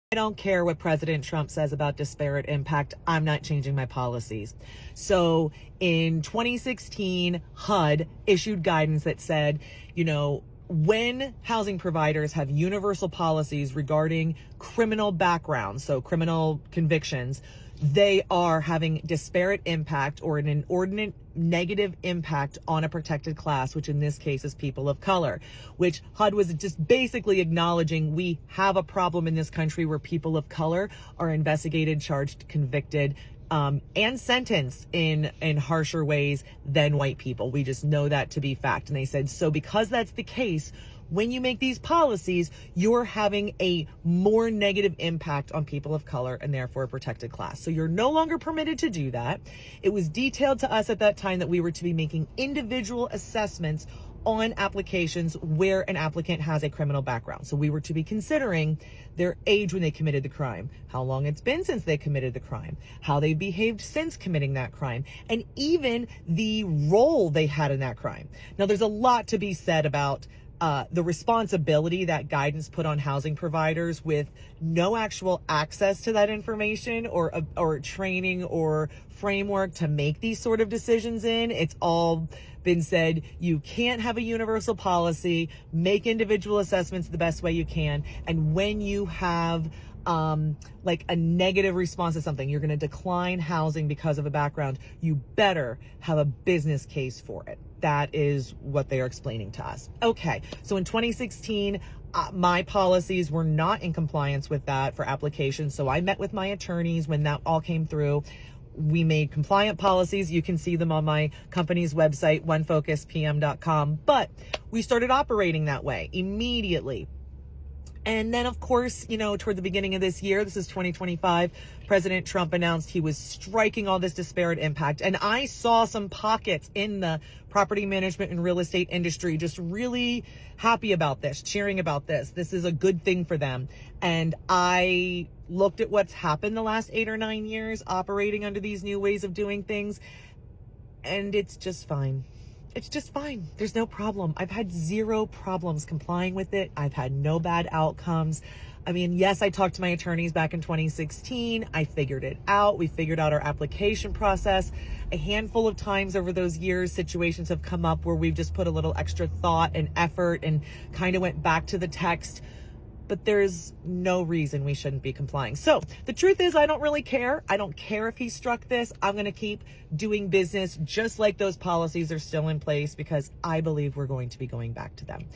I don't care what President Trump says about disparate impact. I'm not changing my policies. So in 2016, HUD issued guidance that said, when housing providers have universal policies regarding criminal backgrounds, so criminal convictions, they are having disparate impact or an inordinate negative impact on a protected class, which in this case is people of color, which HUD was just basically acknowledging we have a problem in this country where people of color are investigated, charged, convicted, and sentenced in harsher ways than white people. We just know that to be fact. And they said, so because that's the case, when you make these policies, you're having a more negative impact on people of color and therefore a protected class. So you're no longer permitted to do that. It was detailed to us at that time that we were to be making individual assessments on applications where an applicant has a criminal background. So we were to be considering their age when they committed the crime, how long it's been since they committed the crime, how they behaved since committing that crime, and even the role they had in that crime. Now, there's a lot to be said about the responsibility that guidance put on housing providers with no actual access to that information or training or framework to make these sort of decisions in. It's all been said, you can't have a universal policy, make individual assessments the best way you can. And when you have like a negative response to something, you're going to decline housing because of a background, you better have a business case for it. That is what they are explaining to us. Okay, so in 2016, my policies were not in compliance with that for applications. So I met with my attorneys when that all came through. We made compliant policies. You can see them on my company's website, onefocuspm.com. But we started operating that way immediately. And then, of course, toward the beginning of this year, this is 2025, President Trump announced he was striking all this disparate impact. And I saw some pockets in the property management and real estate industry just really happy about this, cheering about this. This is a good thing for them. And I looked at what's happened the last 8 or 9 years operating under these new ways of doing things, and it's just fine. It's just fine. There's no problem. I've had zero problems complying with it. I've had no bad outcomes. I mean, yes, I talked to my attorneys back in 2016. I figured it out. We figured out our application process. A handful of times over those years, situations have come up where we've just put a little extra thought and effort and kind of went back to the text. But there's no reason we shouldn't be complying. So the truth is, I don't really care. I don't care if he struck this. I'm going to keep doing business just like those policies are still in place because I believe we're going to be going back to them.